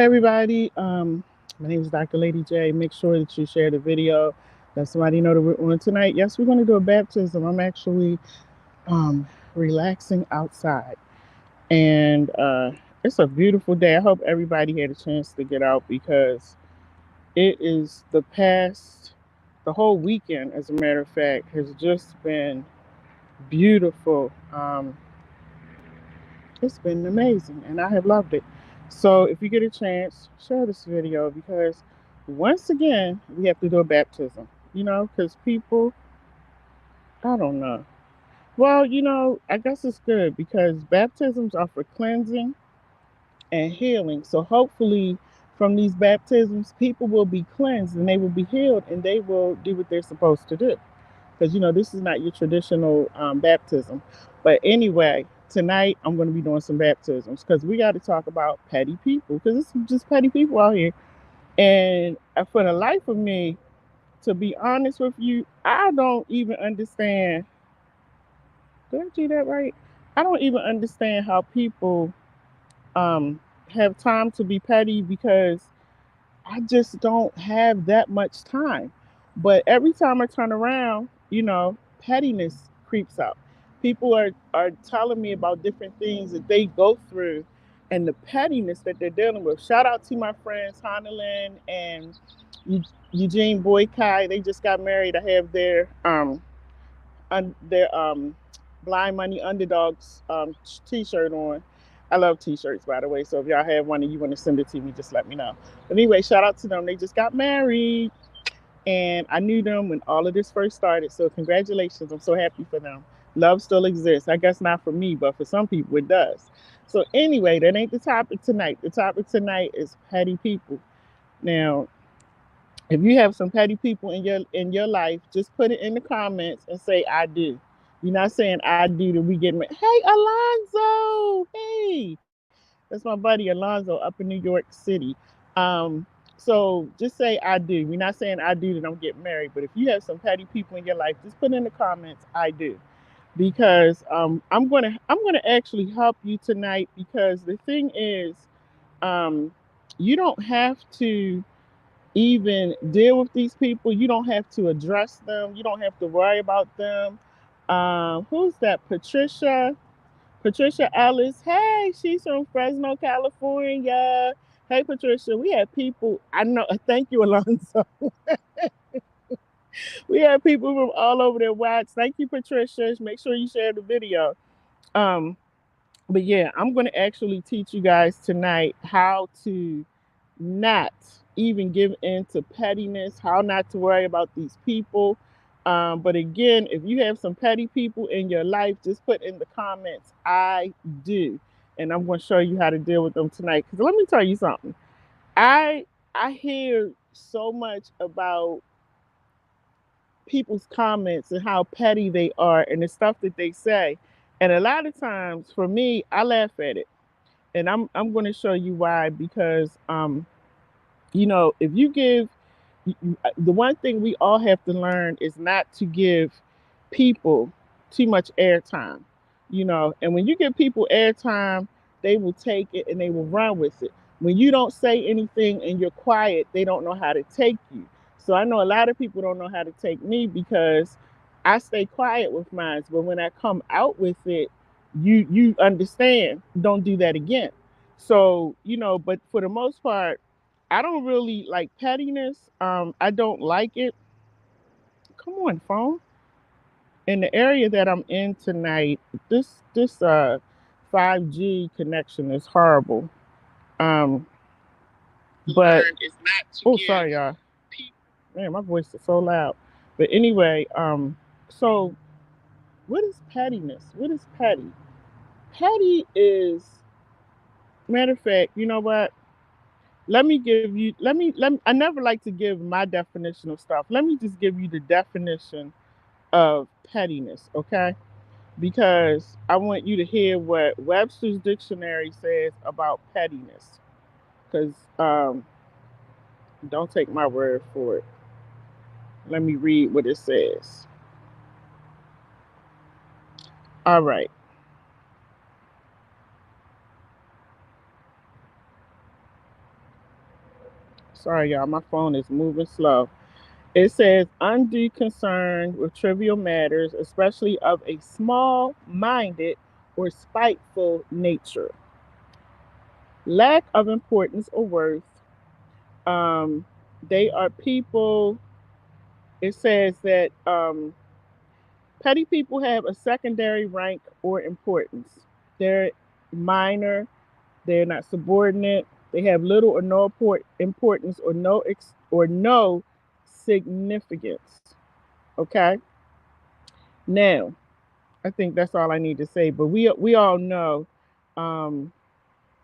Hey everybody, my name is Dr. Lady J. Make sure that you share the video. Let somebody know that we're on tonight. Yes, we're going to do a baptism. I'm actually um, relaxing outside, and it's a beautiful day. I hope everybody had a chance to get out because it is the whole weekend, as a matter of fact, has just been beautiful. It's been amazing, and I have loved it. So, if you get a chance, share this video because once again, we have to do a baptism. Because people, I don't know. Well, I guess it's good because baptisms are for cleansing and healing. So, hopefully, from these baptisms, people will be cleansed and they will be healed and they will do what they're supposed to do because this is not your traditional baptism. But anyway, tonight I'm going to be doing some baptisms because we got to talk about petty people because it's just petty people out here. And for the life of me, to be honest with you, I don't even understand. Did I do that right? I don't even understand how people um, have time to be petty because I just don't have that much time. But every time I turn around, pettiness creeps up. People are telling me about different things that they go through and the pettiness that they're dealing with. Shout out to my friends Hanalyn and Eugene Boykai. They just got married. I have their Blind Money Underdogs t-shirt on. I love t-shirts, by the way. So if y'all have one and you want to send it to me, just let me know. But anyway, shout out to them. They just got married, and I knew them when all of this first started. So congratulations. I'm so happy for them. Love still exists. I guess not for me, but for some people it does. So anyway, that ain't the topic tonight. The topic tonight is petty people. Now, if you have some petty people in your life, just put it in the comments and say I do. You're not saying I do that we get mad. Hey Alonzo, hey, that's my buddy Alonzo up in New York City. Um, so just say I do. We're not saying I do that I'm getting married, but if you have some petty people in your life, just put in the comments I do, because I'm gonna actually help you tonight because the thing is, um, you don't have to even deal with these people. You don't have to address them. You don't have to worry about them. Who's that? Patricia Ellis. Hey, she's from Fresno, California. Hey, Patricia. We have people. I know. Thank you, Alonso. We have people from all over their watch. Thank you, Patricia. Make sure you share the video. Um, but yeah, I'm going to actually teach you guys tonight how to not even give in to pettiness, how not to worry about these people. But again, if you have some petty people in your life, just put in the comments, I do. And I'm going to show you how to deal with them tonight. Because let me tell you something. I I hear so much about people's comments and how petty they are and the stuff that they say. And a lot of times for me, I laugh at it. And I'm going to show you why because if you give the one thing we all have to learn is not to give people too much airtime, and when you give people airtime, they will take it and they will run with it. When you don't say anything and you're quiet, they don't know how to take you. So I know a lot of people don't know how to take me because I stay quiet with mine, but when I come out with it, you understand, don't do that again. So but for the most part, I don't really like pettiness. I don't like it. Come on, phone. In the area that I'm in tonight, this 5G connection is horrible. Um, but oh, sorry, y'all. Man, my voice is so loud. But anyway, so what is pettiness? What is petty? Petty is, matter of fact, you know what? Let me give you. Let me. I never like to give my definition of stuff. Let me just give you the definition of pettiness, okay? Because I want you to hear what Webster's dictionary says about pettiness. Because don't take my word for it. Let me read what it says. All right. Sorry, y'all, my phone is moving slow. It says undue concern with trivial matters, especially of a small minded or spiteful nature. Lack of importance or worth. Um, they are people, it says that petty people have a secondary rank or importance. They're minor, they're not subordinate, they have little or no importance or no significance. Okay? Now, I think that's all I need to say. But we all know um,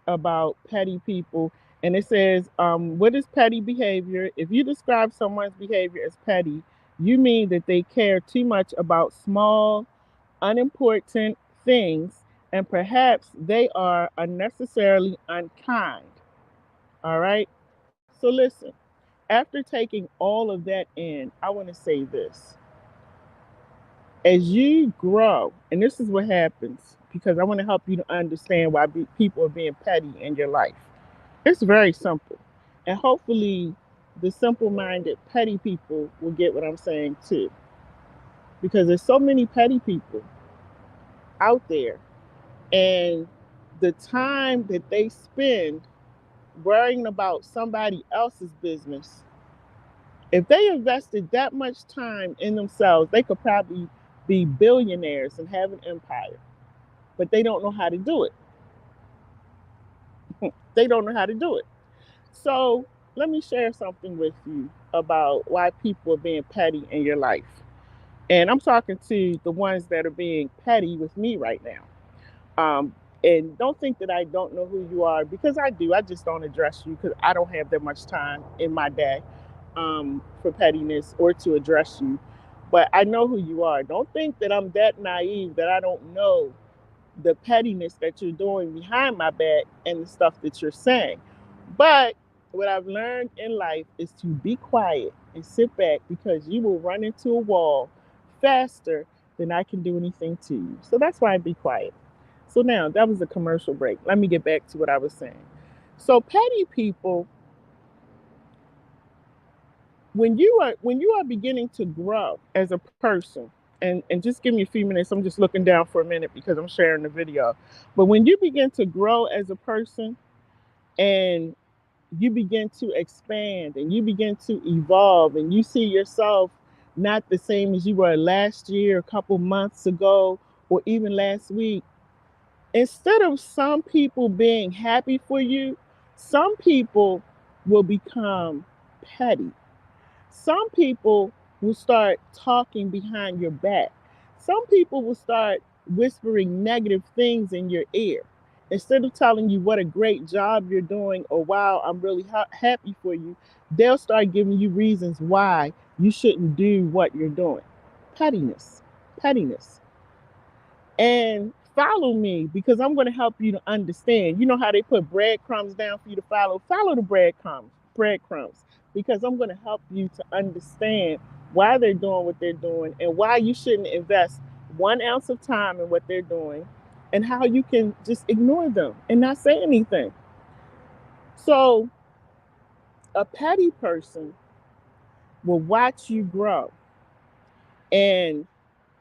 about petty people, and it says, what is petty behavior? If you describe someone's behavior as petty, you mean that they care too much about small, unimportant things, and perhaps they are unnecessarily unkind. All right. So listen. After taking all of that in, I want to say this: as you grow, and this is what happens, because I want to help you to understand why people are being petty in your life. It's very simple. And hopefully, the simple minded petty people will get what I'm saying too. Because there's so many petty people out there, and the time that they spend worrying about somebody else's business, if they invested that much time in themselves, they could probably be billionaires and have an empire. But they don't know how to do it. They don't know how to do it. So let me share something with you about why people are being petty in your life. And I'm talking to the ones that are being petty with me right now. And don't think that I don't know who you are, because I do. I just don't address you because I don't have that much time in my day for pettiness or to address you. But I know who you are. Don't think that I'm that naive that I don't know the pettiness that you're doing behind my back and the stuff that you're saying. But what I've learned in life is to be quiet and sit back, because you will run into a wall faster than I can do anything to you. So that's why I be quiet. So now that was a commercial break. Let me get back to what I was saying. So petty people, when you are beginning to grow as a person, and just give me a few minutes, I'm just looking down for a minute because I'm sharing the video. But when you begin to grow as a person, and you begin to expand and you begin to evolve, and you see yourself not the same as you were last year, a couple months ago, or even last week, instead of some people being happy for you, some people will become petty. Some people will start talking behind your back. Some people will start whispering negative things in your ear. Instead of telling you what a great job you're doing, or wow, I'm really happy for you, they'll start giving you reasons why you shouldn't do what you're doing. Pettiness. Pettiness. And follow me, because I'm going to help you to understand. You know how they put breadcrumbs down for you to follow? Follow the breadcrumbs, because I'm going to help you to understand why they're doing what they're doing, and why you shouldn't invest 1 ounce of time in what they're doing, and how you can just ignore them and not say anything. So a petty person will watch you grow. And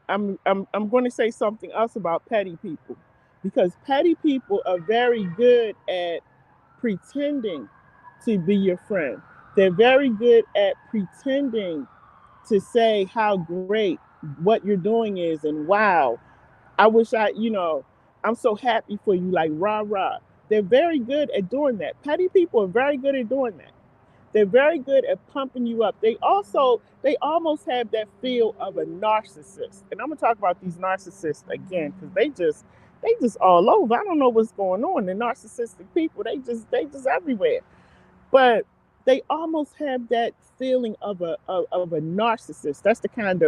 I'm going to say something else about petty people, because petty people are very good at pretending to be your friend. They're very good at pretending to say how great what you're doing is, and wow, I wish I'm so happy for you, like rah rah. They're very good at doing that. Petty people are very good at doing that. They're very good at pumping you up. They almost have that feel of a narcissist. And I'm gonna talk about these narcissists again, because they just all over. I don't know what's going on. The narcissistic people, they just everywhere. But they almost have that feeling of a narcissist. That's the kind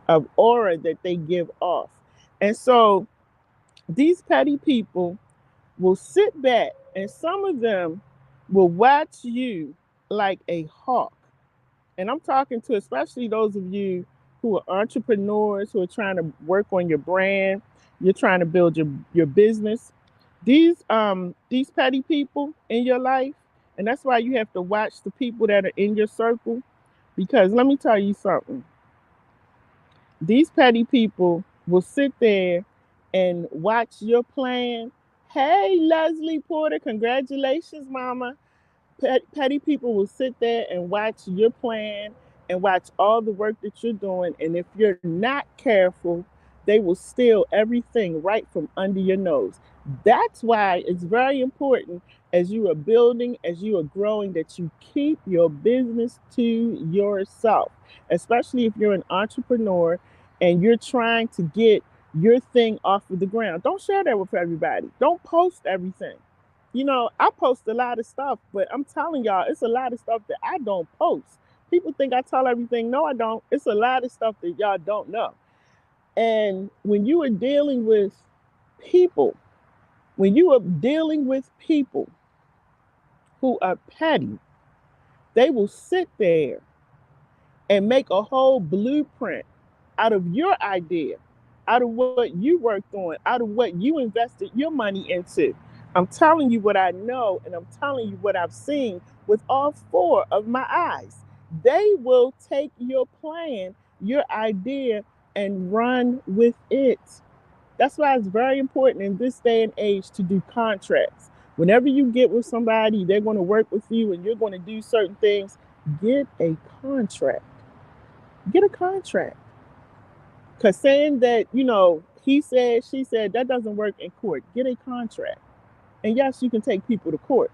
of aura that they give off. And so these petty people will sit back, and some of them will watch you like a hawk. And I'm talking to especially those of you who are entrepreneurs, who are trying to work on your brand, you're trying to build your business. These petty people in your life, And that's why you have to watch the people that are in your circle. Because let me tell you something. These petty people will sit there and watch your plan. Hey, Leslie Porter, congratulations, mama. Petty people will sit there and watch your plan and watch all the work that you're doing. And if you're not careful, they will steal everything right from under your nose. That's why it's very important as you are building, as you are growing, that you keep your business to yourself, especially if you're an entrepreneur and you're trying to get your thing off of the ground. Don't share that with everybody. Don't post everything. I post a lot of stuff, but I'm telling y'all, it's a lot of stuff that I don't post. People think I tell everything. No, I don't. It's a lot of stuff that y'all don't know. And when you are dealing with people, who are petty, they will sit there and make a whole blueprint out of your idea, out of what you worked on, out of what you invested your money into. I'm telling you what I know, and I'm telling you what I've seen with all four of my eyes. They will take your plan, your idea, and run with it. That's why it's very important in this day and age to do contracts. Whenever you get with somebody, they're going to work with you and you're going to do certain things. Get a contract. Get a contract. Because saying that, he said, she said, that doesn't work in court. Get a contract. And yes, you can take people to court,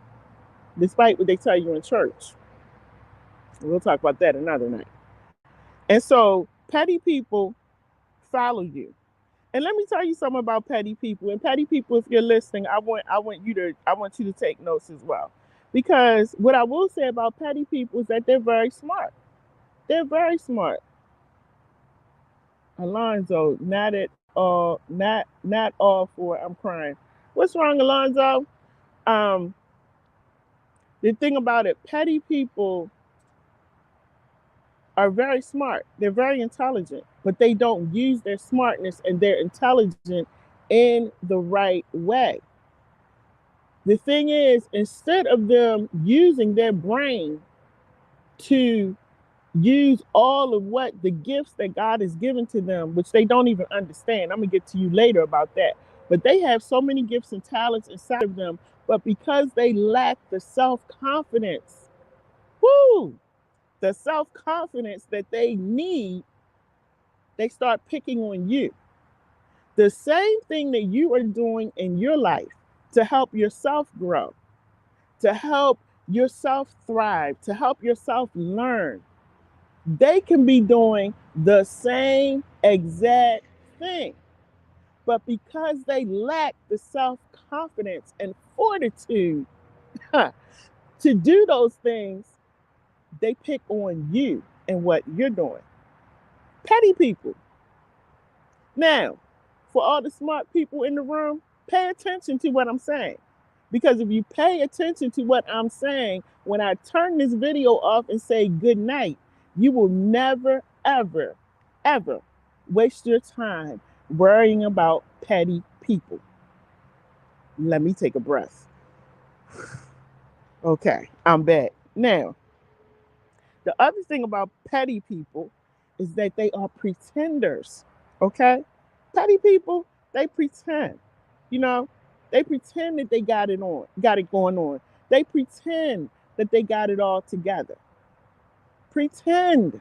despite what they tell you in church. We'll talk about that another night. And so petty people follow you. And let me tell you something about petty people. And petty people, if you're listening, I want you to take notes as well. Because what I will say about petty people is that they're very smart. They're very smart. Alonzo, not all for I'm crying. What's wrong, Alonzo? Um, the thing about it, petty people are very smart. They're very intelligent, but they don't use their smartness and their intelligence in the right way. The thing is, instead of them using their brain to use all of what the gifts that God has given to them, which they don't even understand. I'm going to get to you later about that. But they have so many gifts and talents inside of them, but because they lack the self-confidence, the self-confidence that they need, they start picking on you. The same thing that you are doing in your life to help yourself grow, to help yourself thrive, to help yourself learn, they can be doing the same exact thing. But because they lack the self-confidence and fortitude to do those things, they pick on you and what you're doing. Petty people. Now, for all the smart people in the room, pay attention to what I'm saying. Because if you pay attention to what I'm saying, when I turn this video off and say good night, you will never, ever, ever waste your time worrying about petty people. Let me take a breath. Okay, I'm back. Now, the other thing about petty people is that they are pretenders. Okay? Petty people, they pretend. They pretend that they got it going on. They pretend that they got it all together. Pretend.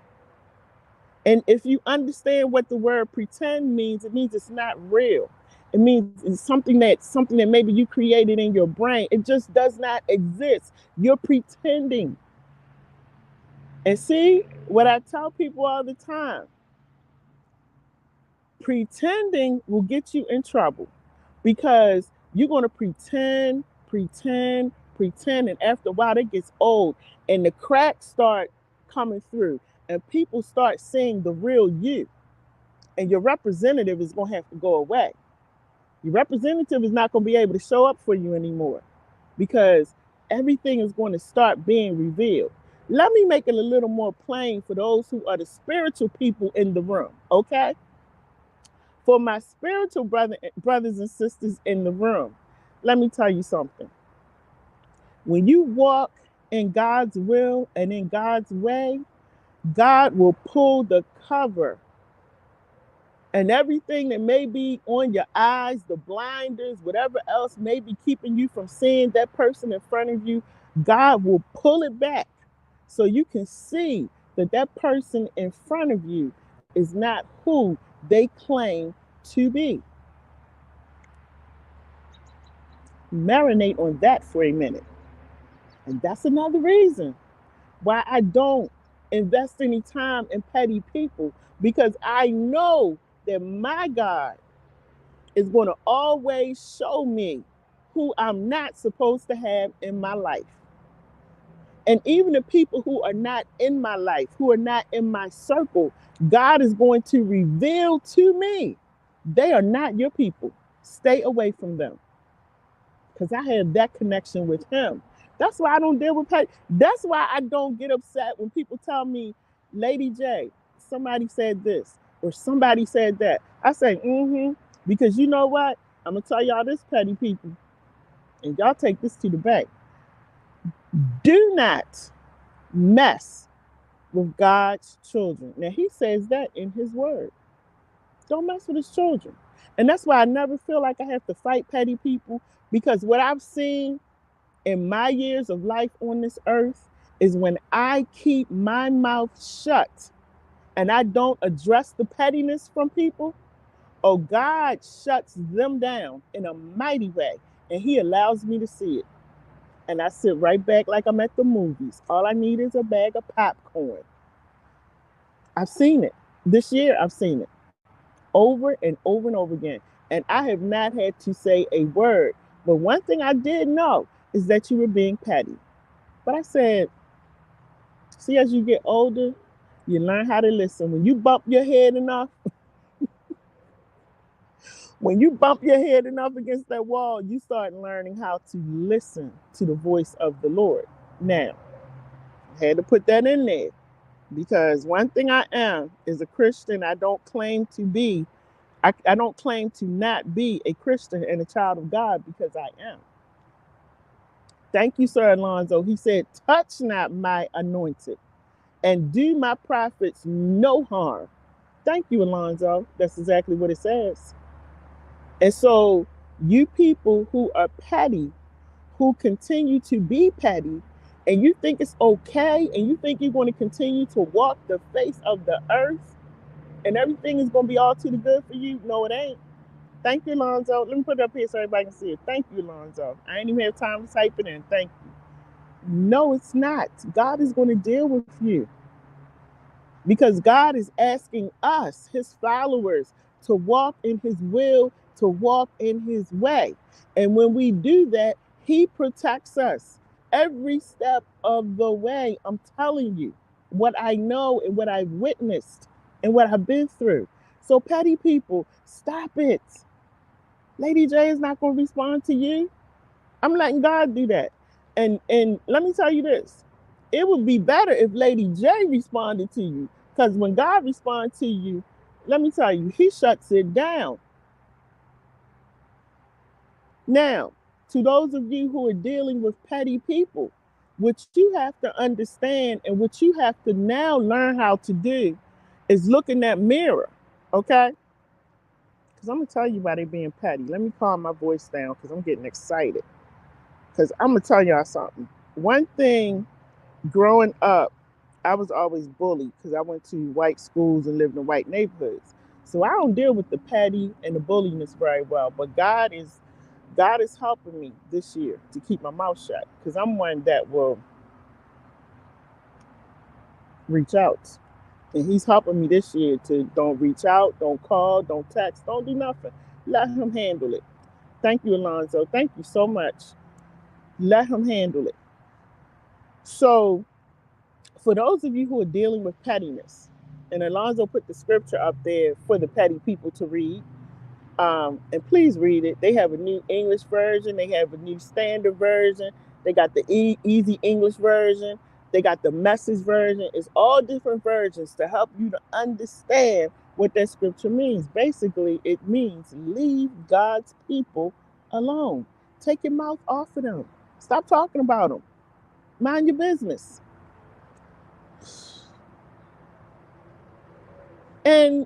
And if you understand what the word pretend means, it means it's not real. It means it's something that maybe you created in your brain. It just does not exist. You're pretending. And see, what I tell people all the time, pretending will get you in trouble because you're going to pretend, and after a while it gets old and the cracks start coming through and people start seeing the real you, and your representative is going to have to go away. Your representative is not going to be able to show up for you anymore because everything is going to start being revealed. Let me make it a little more plain for those who are the spiritual people in the room, okay? For my spiritual brothers and sisters in the room, let me tell you something. When you walk in God's will and in God's way, God will pull the cover, and everything that may be on your eyes, the blinders, whatever else may be keeping you from seeing that person in front of you, God will pull it back so you can see that that person in front of you is not who they claim to be. Marinate on that for a minute. And that's another reason why I don't invest any time in petty people, because I know that my God is going to always show me who I'm not supposed to have in my life. And even the people who are not in my life, who are not in my circle, God is going to reveal to me they are not your people. Stay away from them, because I have that connection with Him. That's why I don't deal with petty. That's why I don't get upset when people tell me, LadyJ, somebody said this or somebody said that. I say, because you know what? I'm going to tell y'all this, petty people, and y'all take this to the bank. Do not mess with God's children. Now, He says that in His word. Don't mess with His children. And that's why I never feel like I have to fight petty people, because what I've seen in my years of life on this earth is when I keep my mouth shut and I don't address the pettiness from people, oh, God shuts them down in a mighty way, and He allows me to see it. And I sit right back like I'm at the movies. All I need is a bag of popcorn. I've seen it. This year, I've seen it over and over and over again. And I have not had to say a word. But one thing I did know is that you were being petty. But I said, see, as you get older, you learn how to listen. When you bump your head enough, against that wall, you start learning how to listen to the voice of the Lord. Now, I had to put that in there, because one thing I am is a Christian. I don't claim to be, I don't claim to not be a Christian and a child of God, because I am. Thank you, Sir Alonzo. He said, touch not my anointed and do my prophets no harm. Thank you, Alonzo. That's exactly what it says. And so you people who are petty, who continue to be petty, and you think it's okay, and you think you're going to continue to walk the face of the earth, and everything is going to be all to the good for you, no, it ain't. Thank you, Lonzo. Let me put it up here so everybody can see it. Thank you, Lonzo. I ain't even have time to type it in. Thank you. No, it's not. God is going to deal with you, because God is asking us, His followers, to walk in His will, to walk in His way. And when we do that, He protects us every step of the way. I'm telling you what I know and what I've witnessed and what I've been through. So petty people, stop it. Lady J is not going to respond to you. I'm letting God do that. And let me tell you this. It would be better if Lady J responded to you, because when God responds to you, let me tell you, He shuts it down. Now, to those of you who are dealing with petty people, what you have to understand and what you have to now learn how to do is look in that mirror, okay? Because I'm going to tell you why they're being petty. Let me calm my voice down, because I'm getting excited. Because I'm going to tell y'all something. One thing, growing up, I was always bullied because I went to white schools and lived in white neighborhoods. So I don't deal with the petty and the bulliness very well. But God is helping me this year to keep my mouth shut, because I'm one that will reach out. And He's helping me this year to don't reach out, don't call, don't text, don't do nothing. Let Him handle it. Thank you, Alonzo. Thank you so much. Let Him handle it. So for those of you who are dealing with pettiness, and Alonzo put the scripture up there for the petty people to read, and please read it. They have a new English version. They have a new standard version. They got the easy English version. They got the message version. It's all different versions to help you to understand what that scripture means. Basically, it means leave God's people alone. Take your mouth off of them. Stop talking about them. Mind your business. And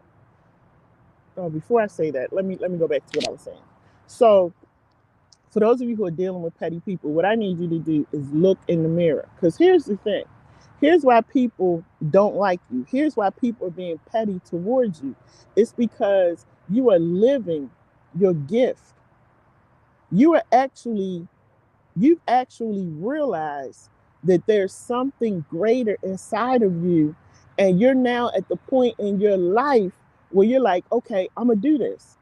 before I say that, let me go back to what I was saying. So for those of you who are dealing with petty people, what I need you to do is look in the mirror. Because here's the thing. Here's why people don't like you. Here's why people are being petty towards you. It's because you are living your gift. You've actually realized that there's something greater inside of you. And you're now at the point in your life where you're like, okay, I'm going to do this.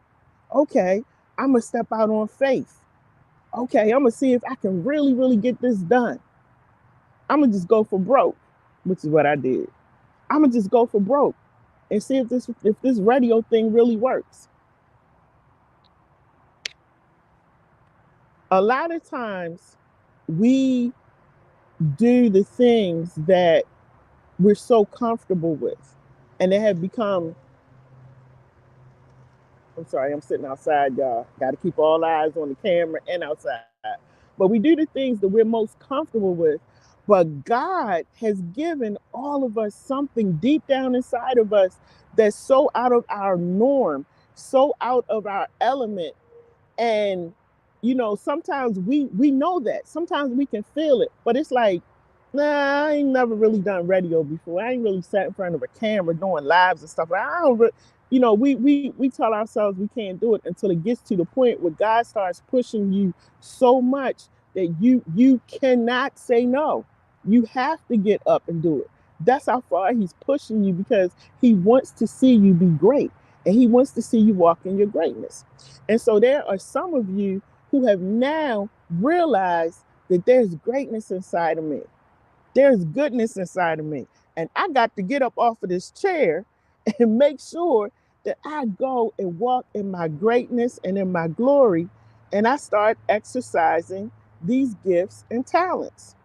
Okay, I'm going to step out on faith. Okay, I'm going to see if I can really, really get this done. I'm going to just go for broke, which is what I did. I'm going to just go for broke and see if this radio thing really works. A lot of times we do the things that we're so comfortable with, and they have become, I'm sorry, I'm sitting outside, y'all. Got to keep all eyes on the camera and outside. But we do the things that we're most comfortable with. But God has given all of us something deep down inside of us that's so out of our norm, so out of our element. And, sometimes we know that. Sometimes we can feel it. But it's like, nah, I ain't never really done radio before. I ain't really sat in front of a camera doing lives and stuff. I don't really, we tell ourselves we can't do it until it gets to the point where God starts pushing you so much that you cannot say no. You have to get up and do it. That's how far he's pushing you, because he wants to see you be great, and he wants to see you walk in your greatness. And so there are some of you who have now realized that there's greatness inside of me. There's goodness inside of me. And I got to get up off of this chair and make sure that I go and walk in my greatness and in my glory. And I start exercising these gifts and talents.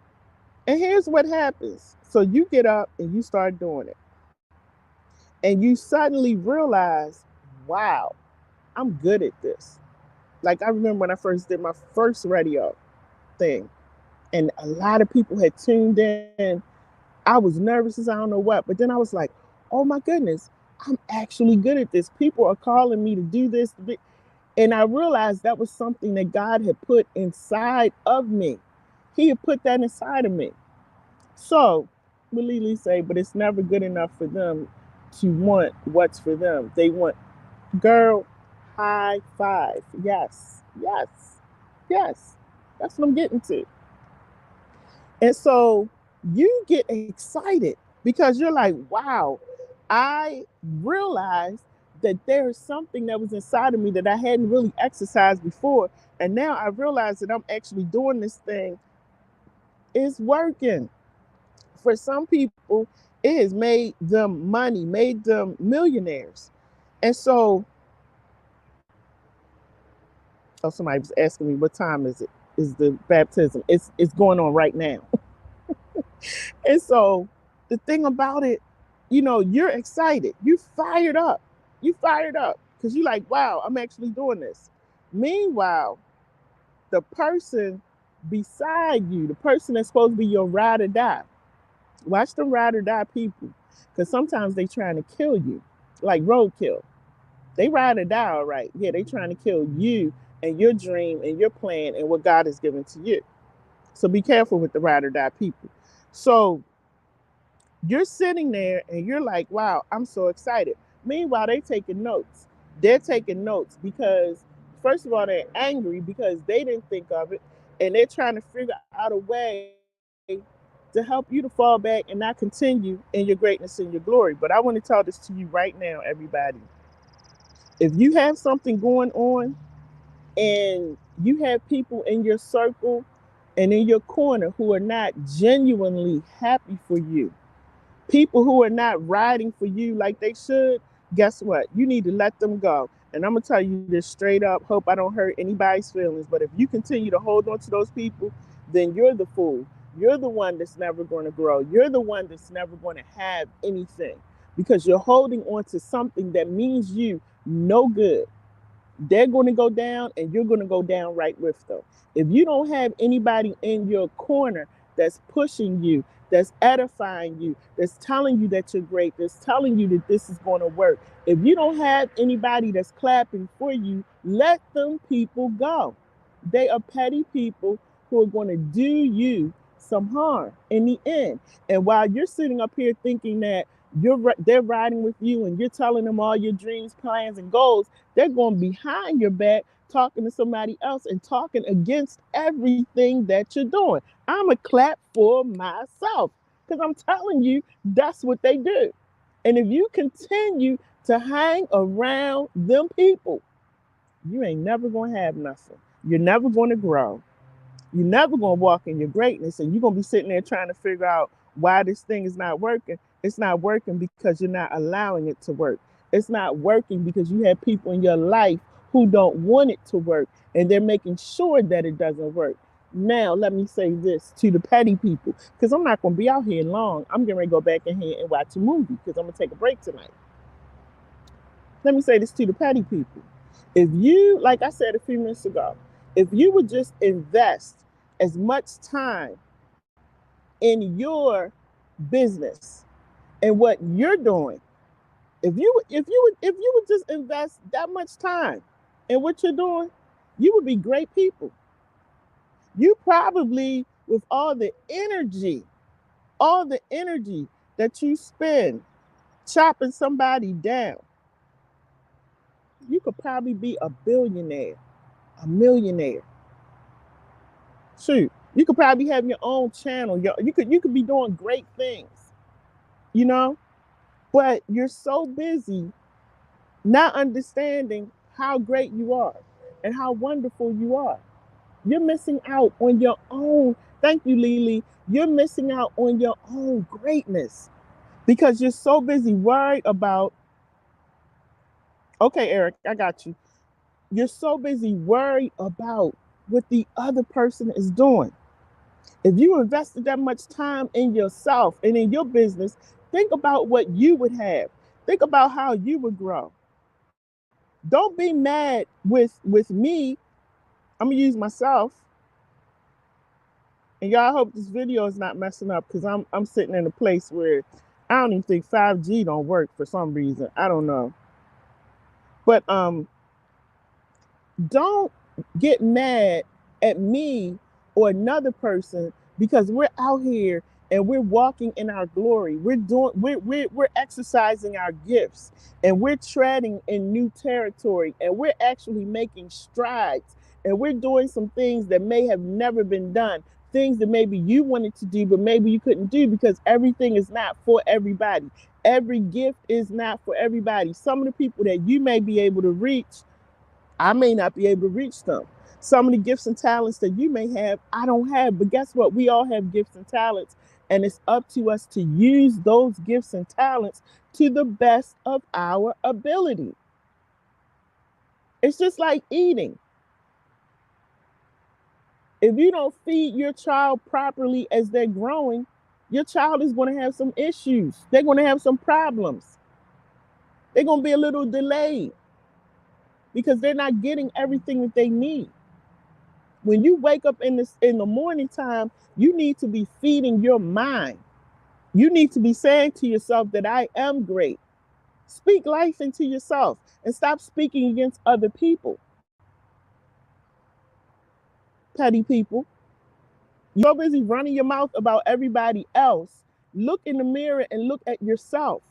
And here's what happens. So you get up and you start doing it. And you suddenly realize, wow, I'm good at this. Like, I remember when I first did my first radio thing, and a lot of people had tuned in. I was nervous as I don't know what, but then I was like, oh my goodness, I'm actually good at this. People are calling me to do this. And I realized that was something that God had put inside of me. He had put that inside of me. So, what Lily say, but it's never good enough for them to want what's for them. They want, girl, high five. Yes, yes, yes. That's what I'm getting to. And so you get excited because you're like, wow, I realized that there's something that was inside of me that I hadn't really exercised before. And now I realize that I'm actually doing this thing. It's working. For some people, it has made them money, made them millionaires. And so, somebody was asking me, what time is it? Is the baptism? It's going on right now. And so the thing about it, you're excited. You fired up. You fired up because you're like, wow, I'm actually doing this. Meanwhile, the person beside you, the person that's supposed to be your ride or die, watch the ride or die people, because sometimes they trying to kill you, like roadkill. They ride or die, all right. Yeah, they trying to kill you and your dream and your plan and what God has given to you. So be careful with the ride or die people. So you're sitting there and you're like, wow, I'm so excited. Meanwhile, they're taking notes. They're taking notes because, first of all, they're angry because they didn't think of it. And they're trying to figure out a way to help you to fall back and not continue in your greatness and your glory. But I want to tell this to you right now, everybody. If you have something going on and you have people in your circle and in your corner who are not genuinely happy for you, people who are not riding for you like they should, guess what? You need to let them go. And I'm going to tell you this straight up. Hope I don't hurt anybody's feelings. But if you continue to hold on to those people, then you're the fool. You're the one that's never going to grow. You're the one that's never going to have anything because you're holding on to something that means you no good. They're going to go down and you're going to go down right with them. If you don't have anybody in your corner that's pushing you, that's edifying you, that's telling you that you're great, that's telling you that this is going to work. If you don't have anybody that's clapping for you, let them people go. They are petty people who are going to do you some harm in the end. And while you're sitting up here thinking that they're riding with you and you're telling them all your dreams, plans, and goals, they're going behind your back talking to somebody else and talking against everything that you're doing. I'm a clap for myself because I'm telling you that's what they do. And if you continue to hang around them people, you ain't never going to have nothing. You're never going to grow. You're never going to walk in your greatness, and you're going to be sitting there trying to figure out why this thing is not working. It's not working because you're not allowing it to work. It's not working because you have people in your life who don't want it to work, and they're making sure that it doesn't work. Now, let me say this to the petty people, because I'm not going to be out here long. I'm getting ready to go back in here and watch a movie because I'm going to take a break tonight. Let me say this to the petty people. If you, like I said a few minutes ago, if you would just invest as much time in your business and what you're doing, if you would just invest that much time in what you're doing, you would be great people. You probably, with all the energy that you spend chopping somebody down, you could probably be a billionaire, a millionaire. Shoot, you could probably have your own channel. You could be doing great things, you know? But you're so busy not understanding how great you are and how wonderful you are. You're missing out on your own. Thank you, Lily. You're missing out on your own greatness because you're so busy worried about, okay, Eric, I got you. You're so busy worried about what the other person is doing. If you invested that much time in yourself and in your business, think about what you would have. Think about how you would grow. Don't be mad with me. I'm gonna use myself. And y'all, hope this video is not messing up because I'm sitting in a place where I don't even think 5G don't work for some reason. I don't know. But don't get mad at me or another person because we're out here and we're walking in our glory. We're exercising our gifts and we're treading in new territory and we're actually making strides and we're doing some things that may have never been done. Things that maybe you wanted to do, but maybe you couldn't do because everything is not for everybody. Every gift is not for everybody. Some of the people that you may be able to reach, I may not be able to reach them. Some of the gifts and talents that you may have, I don't have. But guess what? We all have gifts and talents. And it's up to us to use those gifts and talents to the best of our ability. It's just like eating. If you don't feed your child properly as they're growing, your child is going to have some issues. They're going to have some problems. They're going to be a little delayed because they're not getting everything that they need. When you wake up in the morning time, you need to be feeding your mind. You need to be saying to yourself that I am great. Speak life into yourself and stop speaking against other people. Petty people. You're busy running your mouth about everybody else. Look in the mirror and look at yourself.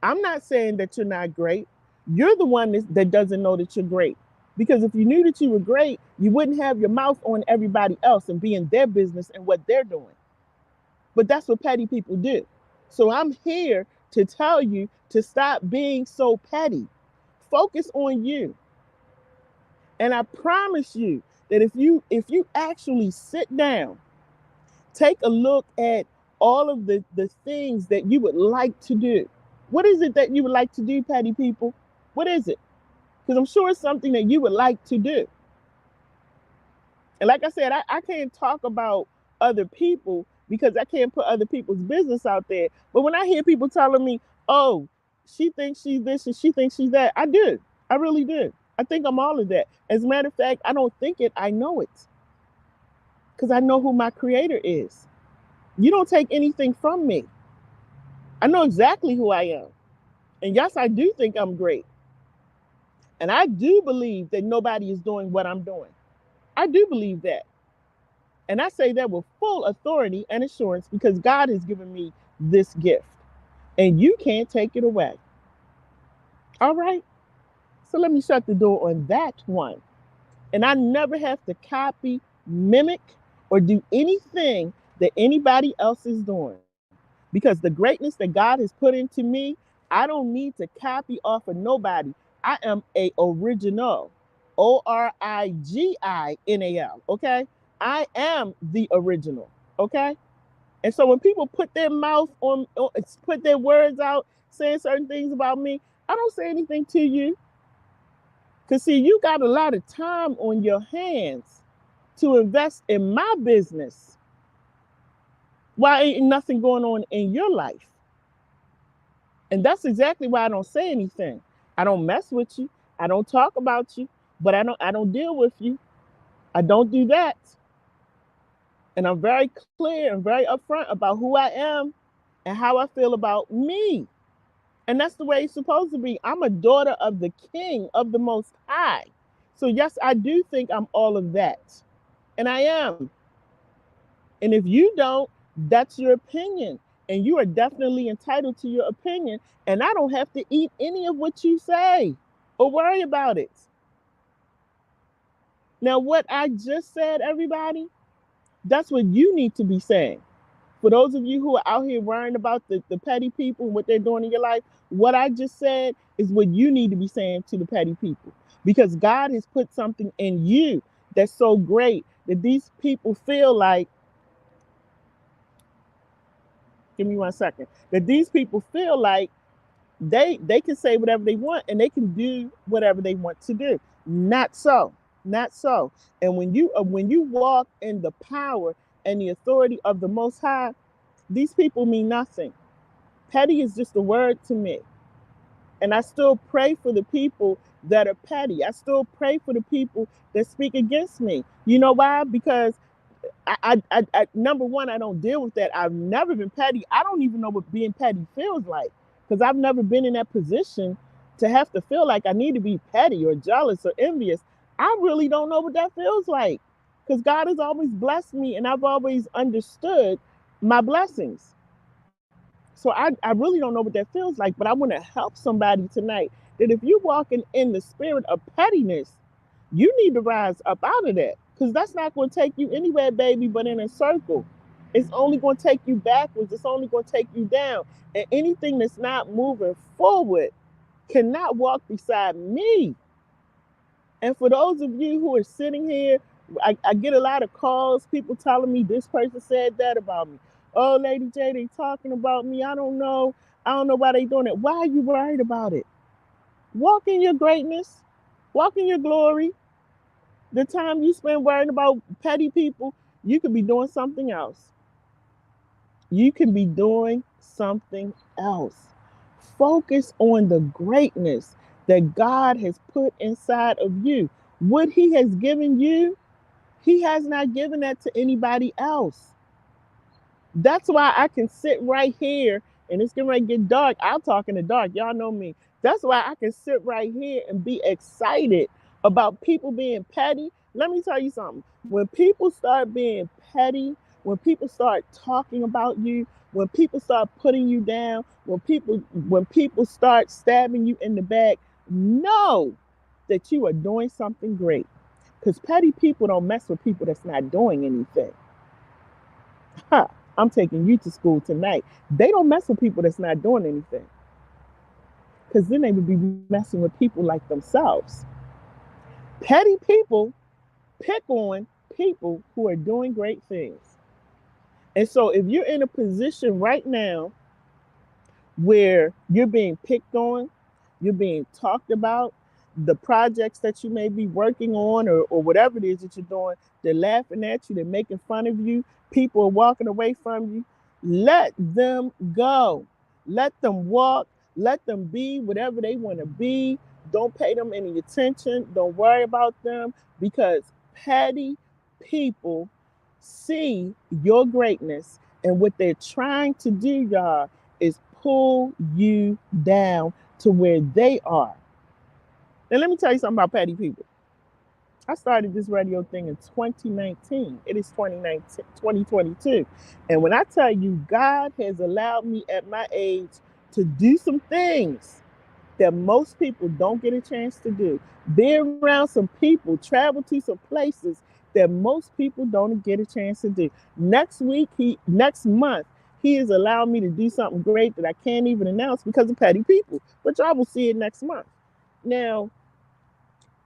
I'm not saying that you're not great. You're the one that doesn't know that you're great. Because if you knew that you were great, you wouldn't have your mouth on everybody else and be in their business and what they're doing. But that's what petty people do. So I'm here to tell you to stop being so petty. Focus on you. And I promise you that if you actually sit down, take a look at all of the things that you would like to do. What is it that you would like to do, petty people? What is it? Because I'm sure it's something that you would like to do. And like I said, I can't talk about other people because I can't put other people's business out there. But when I hear people telling me, oh, she thinks she's this and she thinks she's that, I do. I really do. I think I'm all of that. As a matter of fact, I don't think it, I know it. because I know who my creator is. You don't take anything from me. I know exactly who I am. And yes, I do think I'm great. And I do believe that nobody is doing what I'm doing. I do believe that. And I say that with full authority and assurance because God has given me this gift. And you can't take it away. All right? So let me shut the door on that one. And I never have to copy, mimic, or do anything that anybody else is doing. Because the greatness that God has put into me, I don't need to copy off of nobody. I am a original. ORIGINAL. Okay? I am the original. Okay? And so when people put their mouth on, put their words out, saying certain things about me, I don't say anything to you. Because, see, you got a lot of time on your hands to invest in my business. Why ain't nothing going on in your life? And that's exactly why I don't say anything. I don't mess with you. I don't talk about you, but I don't deal with you. I don't do that. And I'm very clear and very upfront about who I am and how I feel about me. And that's the way it's supposed to be. I'm a daughter of the King of the Most High. So yes, I do think I'm all of that. And I am. And if you don't, that's your opinion. And you are definitely entitled to your opinion. And I don't have to eat any of what you say or worry about it. Now, what I just said, everybody, that's what you need to be saying. For those of you who are out here worrying about the petty people and what they're doing in your life, what I just said is what you need to be saying to the petty people. Because God has put something in you that's so great that these people feel like, give me 1 second, that these people feel like they can say whatever they want and they can do whatever they want to do. Not so. Not so. And when you walk in the power and the authority of the Most High, these people mean nothing. Petty is just a word to me. And I still pray for the people that are petty. I still pray for the people that speak against me. You know why? Because number one, I don't deal with that. I've never been petty. I don't even know what being petty feels like because I've never been in that position to have to feel like I need to be petty or jealous or envious. I really don't know what that feels like because God has always blessed me and I've always understood my blessings. So I really don't know what that feels like, but I want to help somebody tonight that if you're walking in the spirit of pettiness, you need to rise up out of that because that's not going to take you anywhere, baby, but in a circle. It's only going to take you backwards. It's only going to take you down. And anything that's not moving forward cannot walk beside me. And for those of you who are sitting here, I get a lot of calls, people telling me this person said that about me. Oh, Lady J, they talking about me. I don't know. I don't know why they doing it. Why are you worried about it? Walk in your greatness. Walk in your glory. The time you spend worrying about petty people, you could be doing something else. You can be doing something else. Focus on the greatness that God has put inside of you. What He has given you, He has not given that to anybody else. That's why I can sit right here and it's getting ready to get dark. I'll talk in the dark. Y'all know me. That's why I can sit right here and be excited about people being petty. Let me tell you something. When people start being petty, when people start talking about you, when people start putting you down, when people start stabbing you in the back, know that you are doing something great. Because petty people don't mess with people that's not doing anything. Huh. I'm taking you to school tonight. They don't mess with people that's not doing anything. Because then they would be messing with people like themselves. Petty people pick on people who are doing great things. And so if you're in a position right now where you're being picked on, you're being talked about, the projects that you may be working on or whatever it is that you're doing, they're laughing at you, they're making fun of you, people are walking away from you, let them go. Let them walk, let them be whatever they want to be. Don't pay them any attention. Don't worry about them because petty people see your greatness. And what they're trying to do, y'all, is pull you down to where they are. Now, let me tell you something about petty people. I started this radio thing in 2019. It is 2022. And when I tell you, God has allowed me at my age to do some things that most people don't get a chance to do. Be around some people, travel to some places that most people don't get a chance to do. Next month, he has allowed me to do something great that I can't even announce because of petty people. But y'all will see it next month. Now,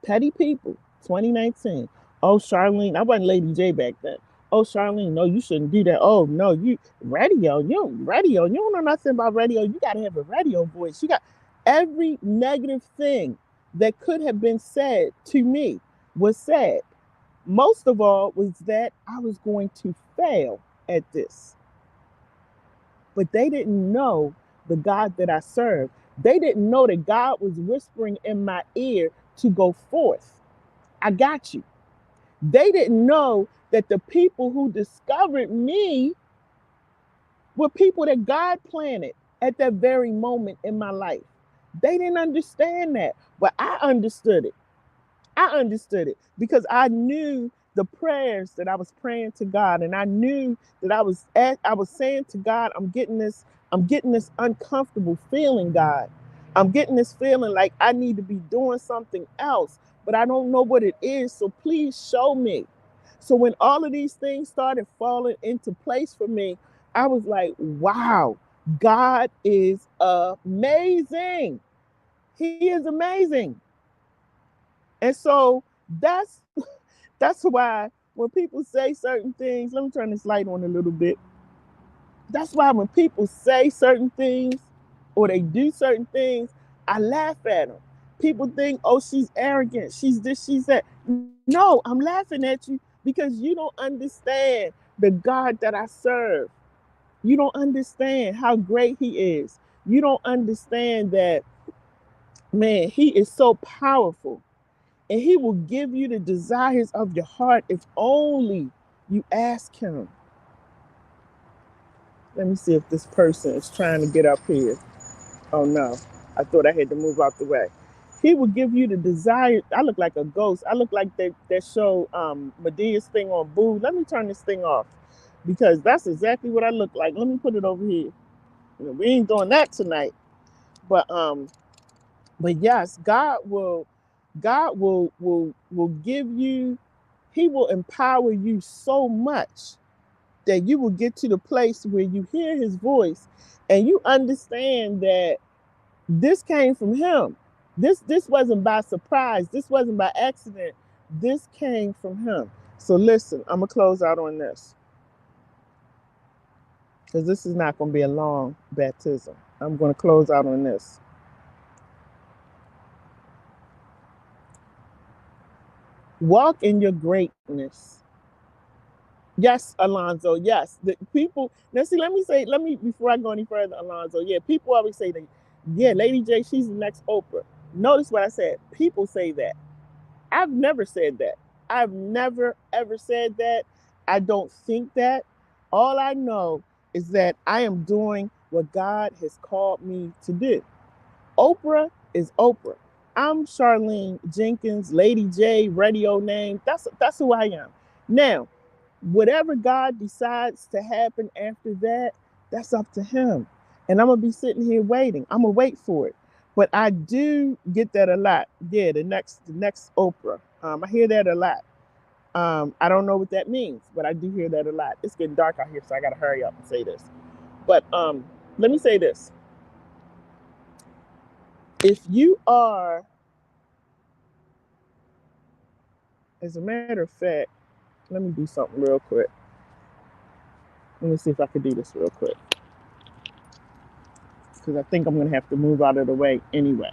petty people, 2019. Oh, Charlene, I wasn't Lady J back then. Oh, Charlene, no, you shouldn't do that. Oh, no, you don't know nothing about radio. You got to have a radio voice. You got every negative thing that could have been said to me was said. Most of all was that I was going to fail at this. But they didn't know the God that I served. They didn't know that God was whispering in my ear to go forth. I got you. They didn't know that the people who discovered me were people that God planted at that very moment in my life. They didn't understand that, but I understood it. I understood it because I knew the prayers that I was praying to God, and I knew that I was saying to God, I'm getting this uncomfortable feeling, God. I'm getting this feeling like I need to be doing something else, but I don't know what it is. So please show me. So when all of these things started falling into place for me, I was like, wow, God is amazing. He is amazing. And so that's why when people say certain things, let me turn this light on a little bit. That's why when people say certain things or they do certain things, I laugh at them. People think, oh, she's arrogant. She's this, she's that. No, I'm laughing at you because you don't understand the God that I serve. You don't understand how great he is. You don't understand that, man, he is so powerful. And he will give you the desires of your heart if only you ask him. Let me see if this person is trying to get up here. Oh no, I thought I had to move out the way. He will give you the desire. I look like a ghost. I look like that show Medea's thing on Boo. Let me turn this thing off because that's exactly what I look like. Let me put it over here. We ain't doing that tonight. But yes, God will give you, he will empower you so much that you will get to the place where you hear his voice and you understand that this came from him. This wasn't by surprise. This wasn't by accident. This came from him. So listen, I'm gonna close out on this because this is not gonna be a long baptism. I'm gonna close out on this. Walk in your greatness. Yes, Alonzo. Yes, the people. Now, see, let me before I go any further, Alonzo. Yeah, people always say that. Yeah, Lady J, she's the next Oprah. Notice what I said. People say that. I've never said that. I've never ever said that. I don't think that. All I know is that I am doing what God has called me to do. Oprah is Oprah. I'm Charlene Jenkins, Lady J, radio name. That's who I am. Now, whatever God decides to happen after that, that's up to him. And I'm going to be sitting here waiting. I'm going to wait for it. But I do get that a lot. Yeah, the next Oprah. I hear that a lot. I don't know what that means, but I do hear that a lot. It's getting dark out here, so I got to hurry up and say this. But let me say this. If you are, as a matter of fact, let me do something real quick. Let me see if I can do this real quick. Because I think I'm going to have to move out of the way anyway.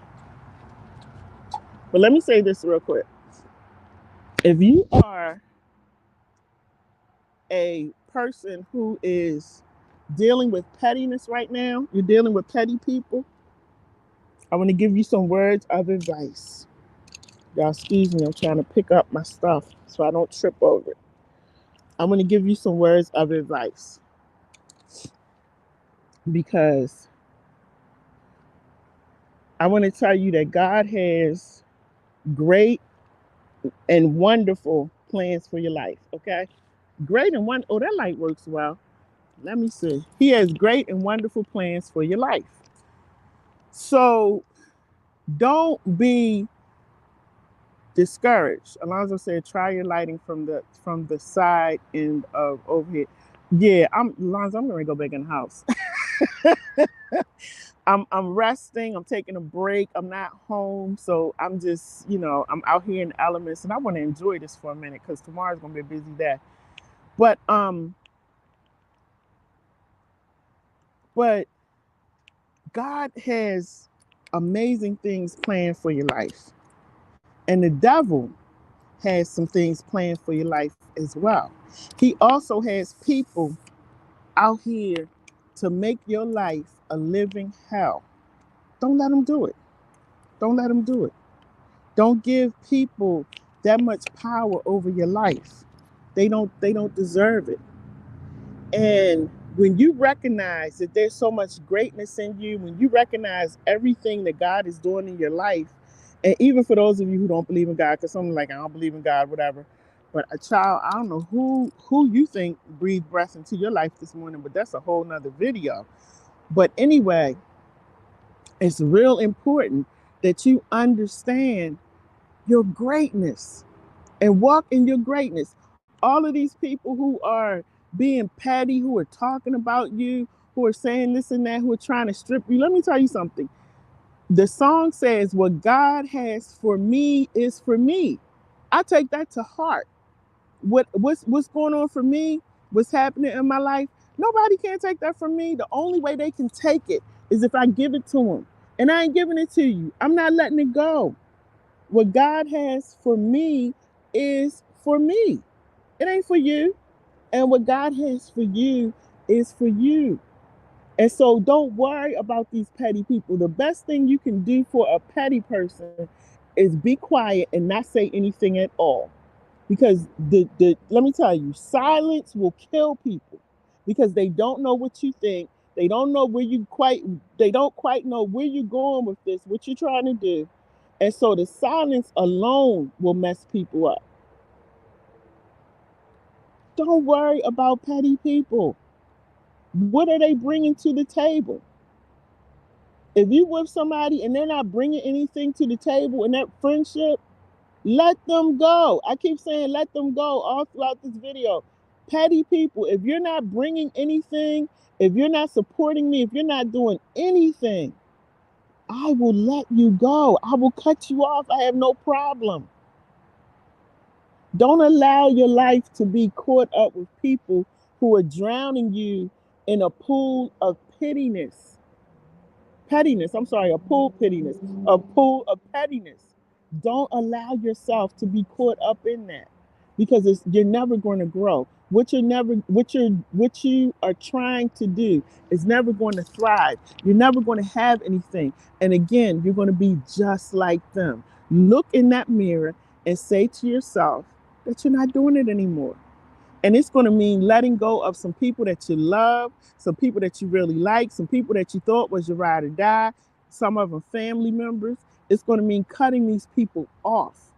But let me say this real quick. If you are a person who is dealing with pettiness right now, you're dealing with petty people, I want to give you some words of advice. Y'all excuse me, I'm trying to pick up my stuff so I don't trip over it. I'm going to give you some words of advice, because I want to tell you that God has great and wonderful plans for your life. Okay. Great and one. Oh, that light works well. Let me see. He has great and wonderful plans for your life. So don't be discouraged. Alonzo said, try your lighting from the side end of overhead. Yeah, Alonzo, I'm gonna go back in the house. I'm resting, I'm taking a break, I'm not home. So I'm just, I'm out here in the elements, and I want to enjoy this for a minute because tomorrow's gonna be a busy day. But but God has amazing things planned for your life. And the devil has some things planned for your life as well. He also has people out here to make your life a living hell. Don't let him do it. Don't let him do it. Don't give people that much power over your life. They don't deserve it. And when you recognize that there's so much greatness in you, when you recognize everything that God is doing in your life, and even for those of you who don't believe in God, because some like, I don't believe in God, whatever. But a child, I don't know who you think breathed breath into your life this morning, but that's a whole nother video. But anyway, it's real important that you understand your greatness and walk in your greatness. All of these people who are being petty, who are talking about you, who are saying this and that, who are trying to strip you. Let me tell you something. The song says, what God has for me is for me. I take that to heart. What's going on for me, what's happening in my life, nobody can take that from me. The only way they can take it is if I give it to them. And I ain't giving it to you. I'm not letting it go. What God has for me is for me. It ain't for you. And what God has for you is for you. And so don't worry about these petty people. The best thing you can do for a petty person is be quiet and not say anything at all. Because the let me tell you, silence will kill people, because they don't know what you think. They don't know they don't quite know where you're going with this, what you're trying to do. And so the silence alone will mess people up. Don't worry about petty people. What are they bringing to the table? If you with somebody and they're not bringing anything to the table in that friendship, let them go. I keep saying let them go all throughout this video. Petty people, if you're not bringing anything, if you're not supporting me, if you're not doing anything, I will let you go. I will cut you off. I have no problem. Don't allow your life to be caught up with people who are drowning you in a pool of pettiness. A pool of pettiness. Don't allow yourself to be caught up in that, because you're never going to grow. What you are trying to do is never going to thrive. You're never going to have anything. And again, you're going to be just like them. Look in that mirror and say to yourself that you're not doing it anymore. And it's going to mean letting go of some people that you love, some people that you really like, some people that you thought was your ride or die, some of them family members. It's going to mean cutting these people off.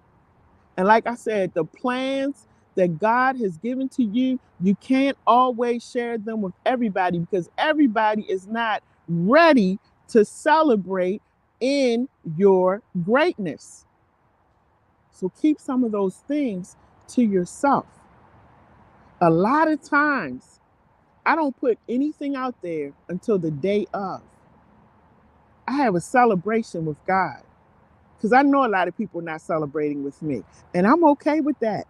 And like I said, the plans that God has given to you, you can't always share them with everybody, because everybody is not ready to celebrate in your greatness. So keep some of those things to yourself. A lot of times, I don't put anything out there until the day of. I have a celebration with God, because I know a lot of people are not celebrating with me, and I'm okay with that.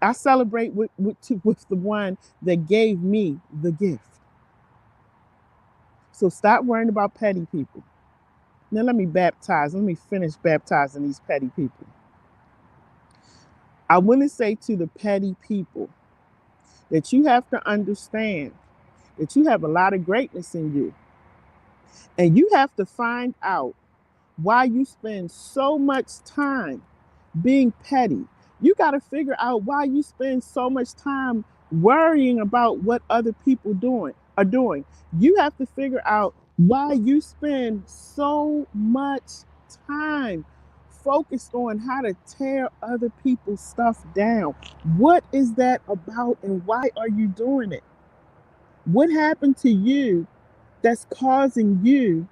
I celebrate with the one that gave me the gift. So stop worrying about petty people. Now let me finish baptizing these petty people. I want to say to the petty people that you have to understand that you have a lot of greatness in you. And you have to find out why you spend so much time being petty, You got to figure out why you spend so much time worrying about what other people are doing. You have to figure out why you spend so much time focused on how to tear other people's stuff down. What is that about, and why are you doing it? What happened to you that's causing you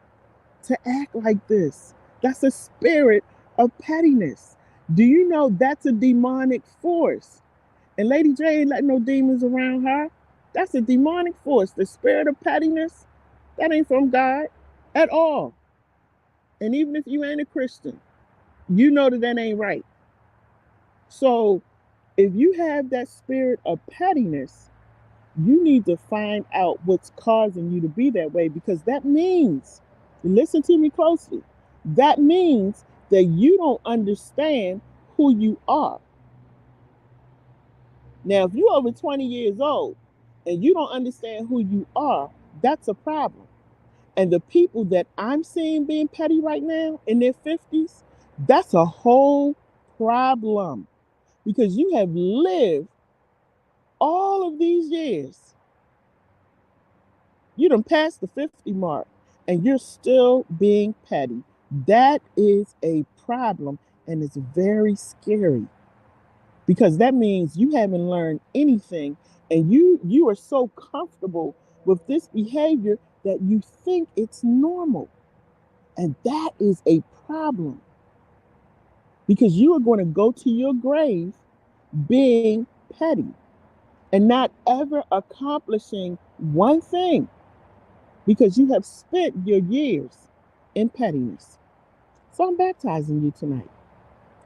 to act like this? That's a spirit of pettiness. Do you know that's a demonic force? And Lady J ain't letting no demons around her. That's a demonic force. The spirit of pettiness, that ain't from God at all. And even if you ain't a Christian, you know that ain't right. So if you have that spirit of pettiness, you need to find out what's causing you to be that way, because that means, listen to me closely, that means that you don't understand who you are. Now, if you're over 20 years old and you don't understand who you are, that's a problem. And the people that I'm seeing being petty right now in their 50s, that's a whole problem, because you have lived all of these years. You done passed the 50 mark and you're still being petty. That is a problem, and it's very scary, because that means you haven't learned anything, and you are so comfortable with this behavior that you think it's normal. And that is a problem, because you are going to go to your grave being petty and not ever accomplishing one thing, because you have spent your years in pettiness. So I'm baptizing you tonight,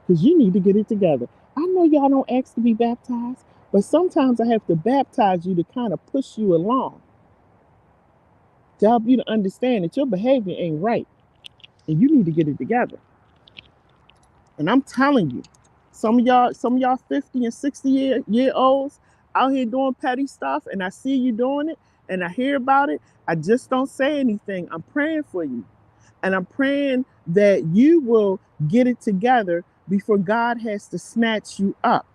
because you need to get it together. I know y'all don't ask to be baptized, but sometimes I have to baptize you to kind of push you along, to help you to understand that your behavior ain't right and you need to get it together. And I'm telling you, some of y'all 50 and 60 year olds out here doing petty stuff, and I see you doing it and I hear about it. I just don't say anything. I'm praying for you. And I'm praying that you will get it together before God has to snatch you up.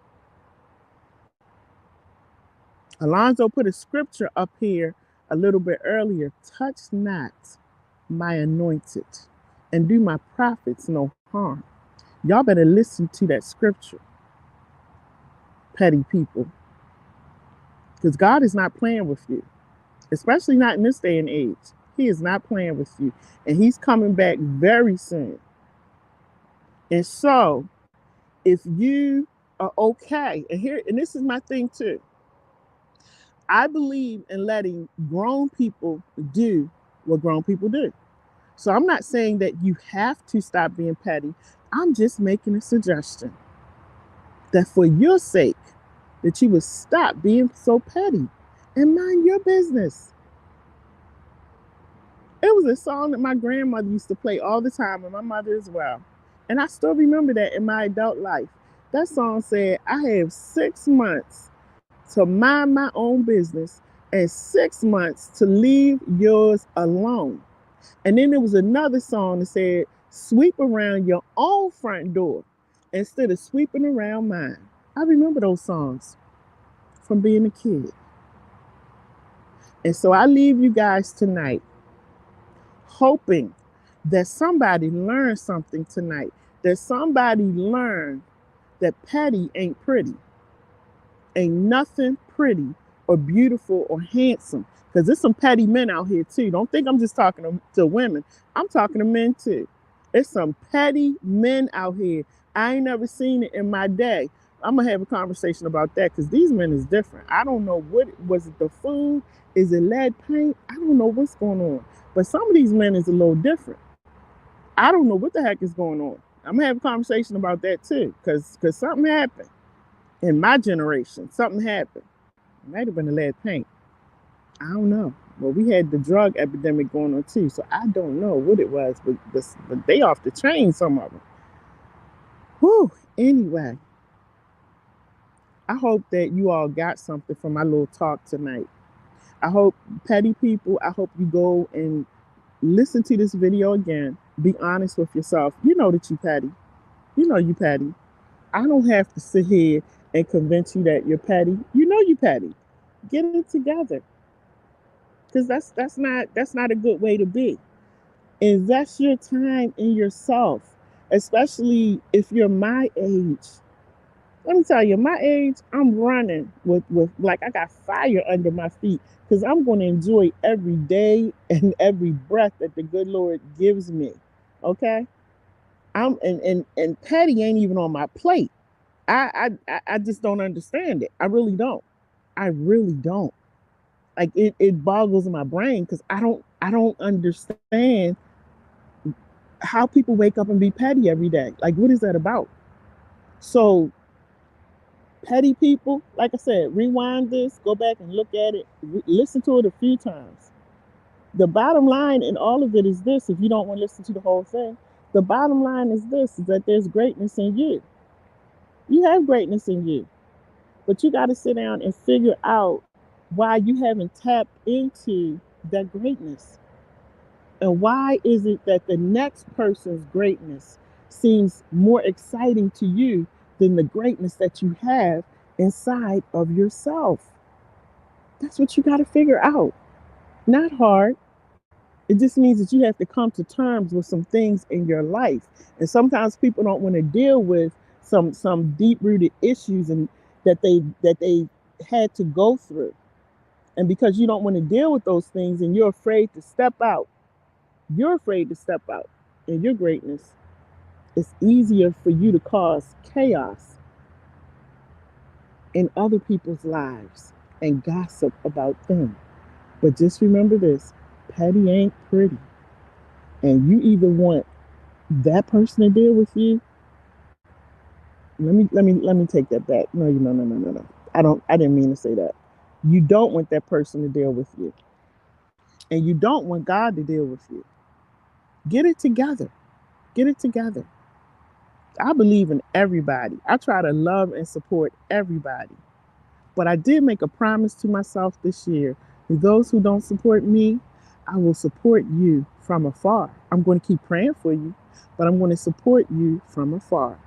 Alonzo put a scripture up here a little bit earlier. Touch not my anointed, and do my prophets no harm. Y'all better listen to that scripture, petty people, because God is not playing with you, especially not in this day and age. He is not playing with you, and he's coming back very soon. And so if you are okay, and this is my thing too, I believe in letting grown people do what grown people do. So I'm not saying that you have to stop being petty. I'm just making a suggestion that for your sake, that you would stop being so petty and mind your business. It was a song that my grandmother used to play all the time, and my mother as well. And I still remember that in my adult life. That song said, I have 6 months to mind my own business and 6 months to leave yours alone. And then there was another song that said, sweep around your own front door instead of sweeping around mine. I remember those songs from being a kid. And so I leave you guys tonight hoping that somebody learned something tonight, that somebody learned that petty ain't pretty. Ain't nothing pretty or beautiful or handsome, because there's some petty men out here too. Don't think I'm just talking to women. I'm talking to men too. There's some petty men out here. I ain't never seen it in my day. I'm gonna have a conversation about that, because these men is different. I don't know what was it, the food? Is it lead paint? I don't know what's going on. But some of these men is a little different. I don't know what the heck is going on. I'm gonna have a conversation about that too, because something happened in my generation. Something happened. It might have been the lead paint. I don't know. Well, we had the drug epidemic going on too, so I don't know what it was, but they off the chain, some of them. Whew. Anyway, I hope that you all got something from my little talk tonight. I hope, petty people, I hope you go and listen to this video again. Be honest with yourself. You know that you petty. You know you petty. I don't have to sit here and convince you that you're petty. You know you petty. Get it together. Because that's not a good way to be. Invest your time in yourself, especially if you're my age. Let me tell you, my age, I'm running with like I got fire under my feet because I'm going to enjoy every day and every breath that the good Lord gives me. Okay, and petty ain't even on my plate. I just don't understand it. I really don't. I really don't. Like it boggles my brain because I don't understand how people wake up and be petty every day. Like what is that about? So petty people, like I said, rewind this, go back and look at it, listen to it a few times. The bottom line in all of it is this: if you don't want to listen to the whole thing, the bottom line is this: is that there's greatness in you. You have greatness in you, but you got to sit down and figure out why you haven't tapped into that greatness. And why is it that the next person's greatness seems more exciting to you than the greatness that you have inside of yourself? That's what you got to figure out. Not hard. It just means that you have to come to terms with some things in your life. And sometimes people don't want to deal with some deep rooted issues and that they had to go through. And because you don't want to deal with those things and you're afraid to step out, you're afraid to step out in your greatness, it's easier for you to cause chaos in other people's lives and gossip about them. But just remember this: petty ain't pretty. And you either want that person to deal with you. Let me take that back. No. I didn't mean to say that. You don't want that person to deal with you. And you don't want God to deal with you. Get it together. Get it together. I believe in everybody. I try to love and support everybody. But I did make a promise to myself this year: to those who don't support me, I will support you from afar. I'm going to keep praying for you, but I'm going to support you from afar.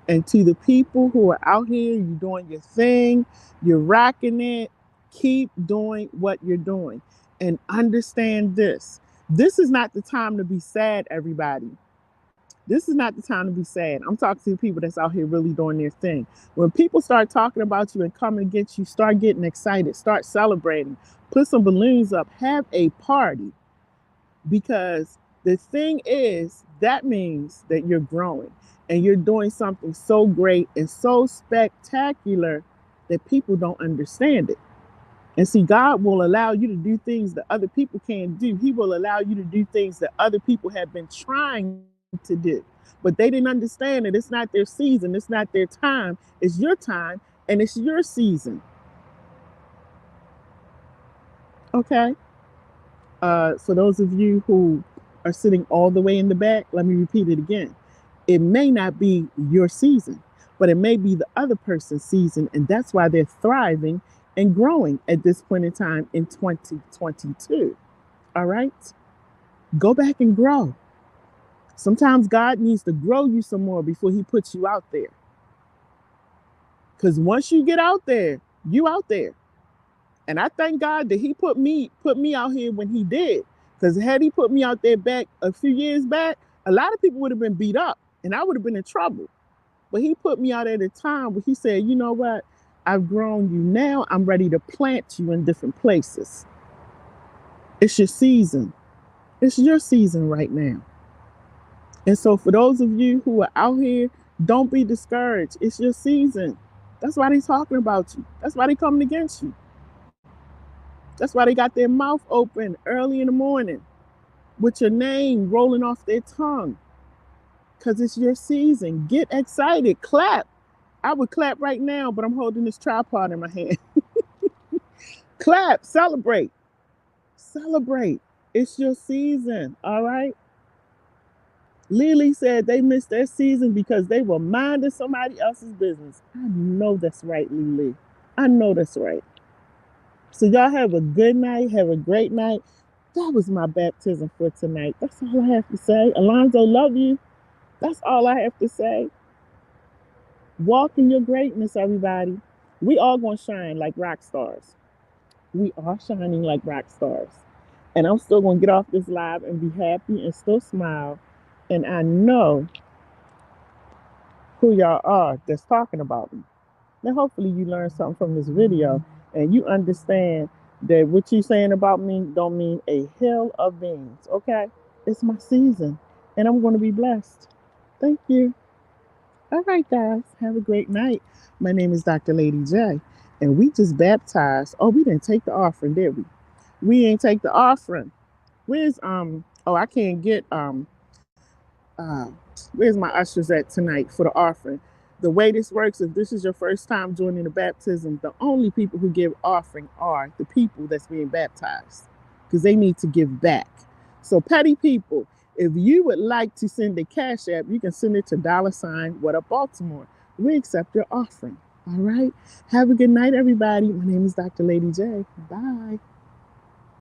And to the people who are out here, you're doing your thing, you're rocking it, keep doing what you're doing. And understand this: this is not the time to be sad, everybody. This is not the time to be sad. I'm talking to the people that's out here really doing their thing. When people start talking about you and coming against you, start getting excited, start celebrating, put some balloons up, have a party. Because the thing is, that means that you're growing and you're doing something so great and so spectacular that people don't understand it. And see, God will allow you to do things that other people can't do. He will allow you to do things that other people have been trying to do, but they didn't understand it. It's not their season, it's not their time. It's your time and it's your season. Okay. For those of you who are sitting all the way in the back, let me repeat it again. It may not be your season, but it may be the other person's season, and that's why they're thriving and growing at this point in time in 2022. All right? Go back and grow. Sometimes God needs to grow you some more before he puts you out there. Because once you get out there, you out there. And I thank God that he put me out here when he did. Because had he put me out there back a few years back, a lot of people would have been beat up and I would have been in trouble. But he put me out at a time where he said, you know what? I've grown you now. I'm ready to plant you in different places. It's your season. It's your season right now. And so for those of you who are out here, don't be discouraged. It's your season. That's why they're talking about you. That's why they're coming against you. That's why they got their mouth open early in the morning with your name rolling off their tongue. Because it's your season. Get excited. Clap. I would clap right now, but I'm holding this tripod in my hand. Clap. Celebrate. Celebrate. It's your season. All right. Lily said they missed their season because they were minding somebody else's business. I know that's right, Lily. I know that's right. So y'all have a good night. Have a great night. That was my baptism for tonight. That's all I have to say. Alonzo, love you. That's all I have to say. Walk in your greatness, everybody. We all gonna shine like rock stars. We are shining like rock stars. And I'm still gonna get off this live and be happy and still smile. And I know who y'all are that's talking about me. Now, hopefully, you learned something from this video and you understand that what you're saying about me don't mean a hill of beans. Okay, it's my season, and I'm going to be blessed. Thank you. All right, guys, have a great night. My name is Dr. Lady J, and we just baptized. Oh, we didn't take the offering, did we? We ain't take the offering. Where's Oh, I can't get uh, where's my ushers at tonight for the offering? The way this works, if this is your first time joining the baptism, the only people who give offering are the people that's being baptized because they need to give back. So, petty people, if you would like to send a cash app, you can send it to $ what up Baltimore. We accept your offering. All right. Have a good night, everybody. My name is Dr. Lady J. Bye.